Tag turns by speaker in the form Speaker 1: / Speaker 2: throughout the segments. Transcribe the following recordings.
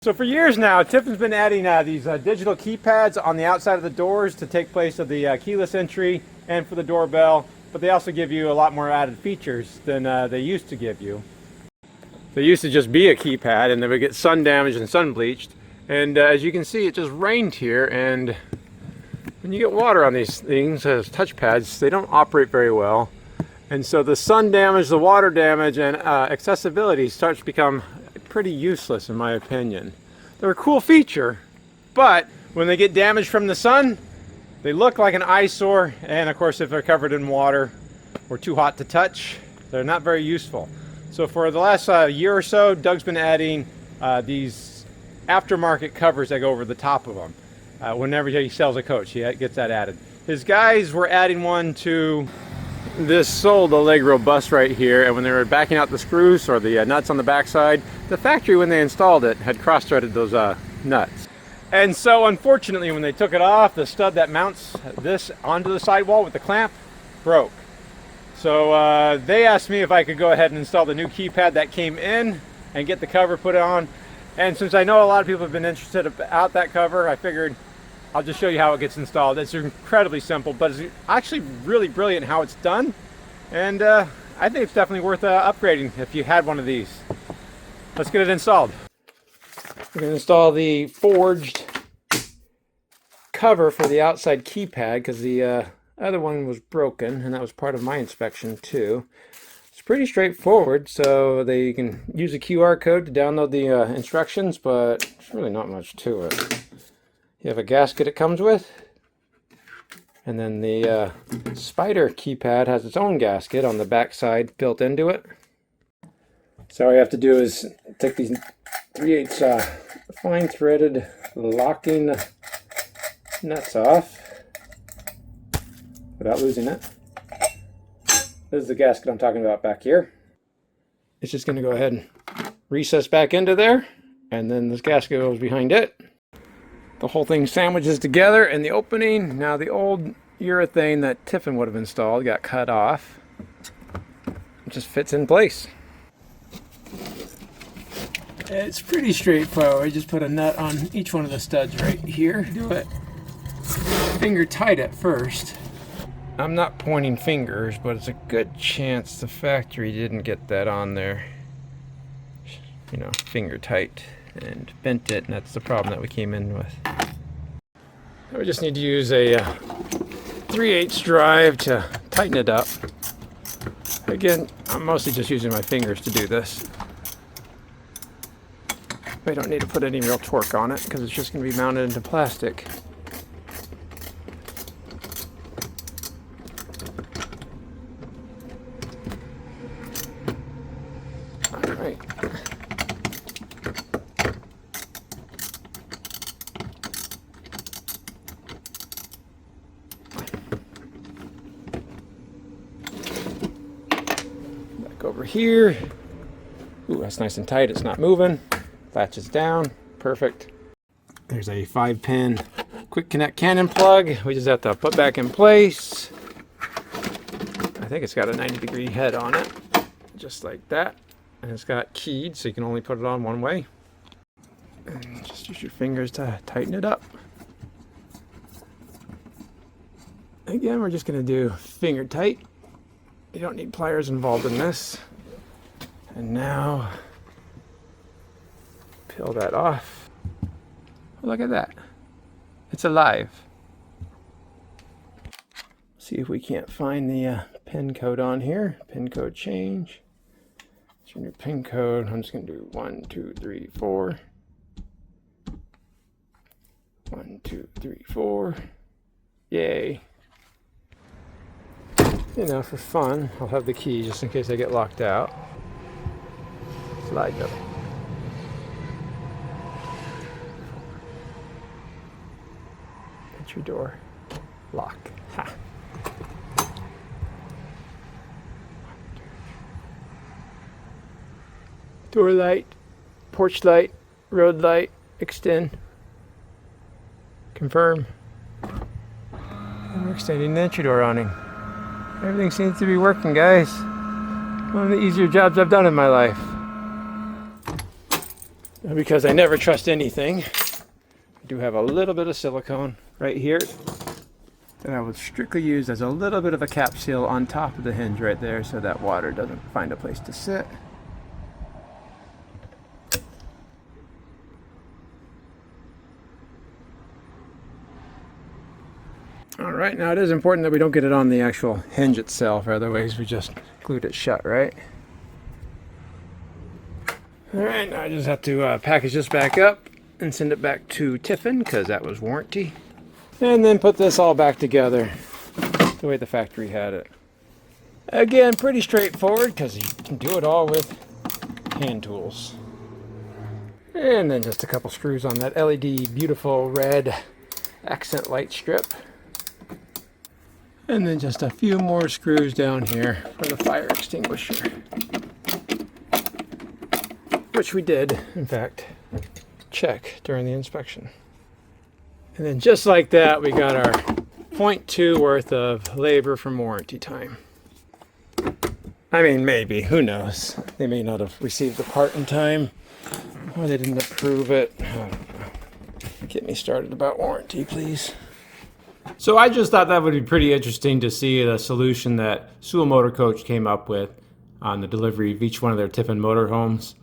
Speaker 1: So for years now, Tiffin's been adding these digital keypads on the outside of the doors to take place of the keyless entry and for the doorbell, but they also give you a lot more added features than they used to give you. They used to just be a keypad and they would get sun damaged and sun bleached, and as you can see, it just rained here, and when you get water on these things as touchpads, they don't operate very well, and so the sun damage, the water damage, and accessibility starts to become pretty useless in my opinion. They're a cool feature, but when they get damaged from the sun, they look like an eyesore, and of course if they're covered in water or too hot to touch, they're not very useful. So for the last year or so, Doug's been adding these aftermarket covers that go over the top of them. Whenever he sells a coach, he gets that added. His guys were adding one to this sold Allegro Bus right here, and when they were backing out the screws or the nuts on the backside, the factory, when they installed it, had cross-threaded those nuts. And so unfortunately, when they took it off, the stud that mounts this onto the sidewall with the clamp broke. So they asked me if I could go ahead and install the new keypad that came in and get the cover put on. And since I know a lot of people have been interested about that cover, I figured I'll just show you how it gets installed. It's incredibly simple, but it's actually really brilliant how it's done. And I think it's definitely worth upgrading if you had one of these. Let's get it installed. We're going to install the forged cover for the outside keypad because the other one was broken, and that was part of my inspection too. It's pretty straightforward, so you can use a QR code to download the instructions, but there's really not much to it. You have a gasket it comes with, and then the Spider keypad has its own gasket on the back side built into it. So all you have to do is take these 3/8 fine threaded locking nuts off without losing it. This is the gasket I'm talking about back here. It's just going to go ahead and recess back into there, and then this gasket goes behind it. The whole thing sandwiches together in the opening. Now the old urethane that Tiffin would have installed got cut off. It just fits in place. It's pretty straightforward. Just put a nut on each one of the studs right here. Do it finger tight at first. I'm not pointing fingers, but it's a good chance the factory didn't get that on there, you know, finger tight, and bent it, and that's the problem that we came in with. We just need to use a 3/8 drive to tighten it up. Again, I'm mostly just using my fingers to do this. I don't need to put any real torque on it because it's just going to be mounted into plastic. Alright. Back over here. Ooh, that's nice and tight. It's not moving. Latches down. Perfect. There's a 5-pin quick connect Canon plug. We just have to put back in place. I think it's got a 90-degree head on it. Just like that. And it's got keyed, so you can only put it on one way. And just use your fingers to tighten it up. Again, we're just going to do finger tight. You don't need pliers involved in this. And now, peel that off. Look at that. It's alive. See if we can't find the pin code on here. Pin code change. Turn your pin code. I'm just going to do 1, 2, 3, 4. 1, 2, 3, 4. Yay. You know, for fun, I'll have the key just in case I get locked out. Slide up. Entry door. Lock. Ha. Door light, porch light, road light, extend, confirm. And we're extending the entry door awning. Everything seems to be working, guys. One of the easier jobs I've done in my life. Because I never trust anything, I do have a little bit of silicone right here that I would strictly use as a little bit of a cap seal on top of the hinge right there so that water doesn't find a place to sit. All right, now it is important that we don't get it on the actual hinge itself, otherwise we just glued it shut, right? All right, now I just have to package this back up and send it back to Tiffin because that was warranty. And then put this all back together the way the factory had it. Again, pretty straightforward because you can do it all with hand tools. And then just a couple screws on that LED beautiful red accent light strip. And then just a few more screws down here for the fire extinguisher. Which we did, in fact, check during the inspection. And then just like that, we got our 0.2 worth of labor from warranty time. I mean, maybe, who knows? They may not have received the part in time, or they didn't approve it. I don't know. Get me started about warranty, please. So I just thought that would be pretty interesting to see the solution that Sewell Motor Coach came up with on the delivery of each one of their Tiffin motorhomes.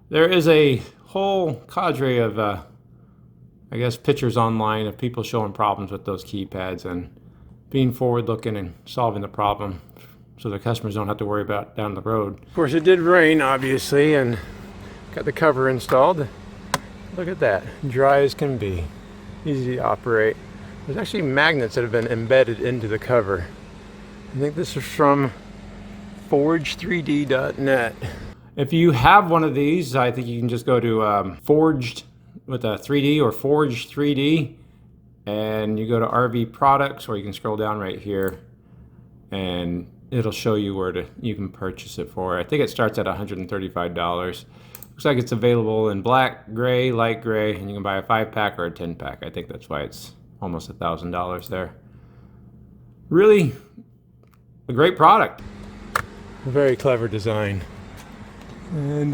Speaker 1: There is a whole cadre of, I guess, pictures online of people showing problems with those keypads and being forward-looking and solving the problem so the customers don't have to worry about down the road. Of course, it did rain, obviously, and got the cover installed. Look at that, dry as can be, easy to operate. There's actually magnets that have been embedded into the cover. I think this is from forge3d.net. If you have one of these, I think you can just go to Forged with a 3D or Forge 3D, and you go to RV products, or you can scroll down right here and it'll show you where you can purchase it for. I think it starts at $135. Looks like it's available in black, gray, light gray, and you can buy a 5-pack or a 10-pack. I think that's why it's almost $1,000 there. Really a great product. A very clever design. And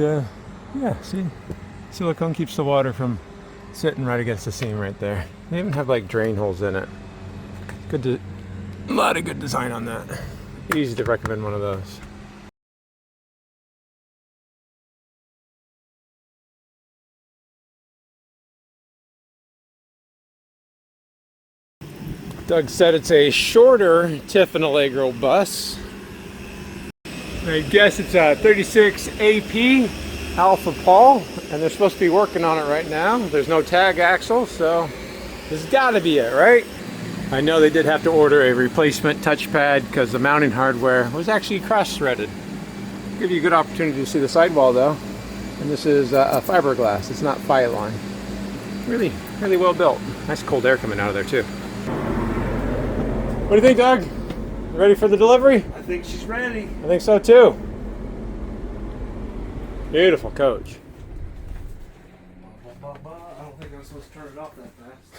Speaker 1: yeah, see, silicone keeps the water from sitting right against the seam right there. They even have like drain holes in it. A lot of good design on that. Easy to recommend one of those. Doug said it's a shorter Tiffin Allegro bus. I guess it's a 36 AP Alpha Paul, and they're supposed to be working on it right now. There's no tag axle, so this has got to be it, right? I know they did have to order a replacement touchpad because the mounting hardware was actually cross-threaded. Give you a good opportunity to see the sidewall though. And this is a fiberglass, it's not Phylon. Really, really well built. Nice cold air coming out of there too. What do you think, Doug? You ready for the delivery?
Speaker 2: I think she's ready.
Speaker 1: I think so too. Beautiful coach.
Speaker 2: I don't think I'm supposed to turn it off that fast.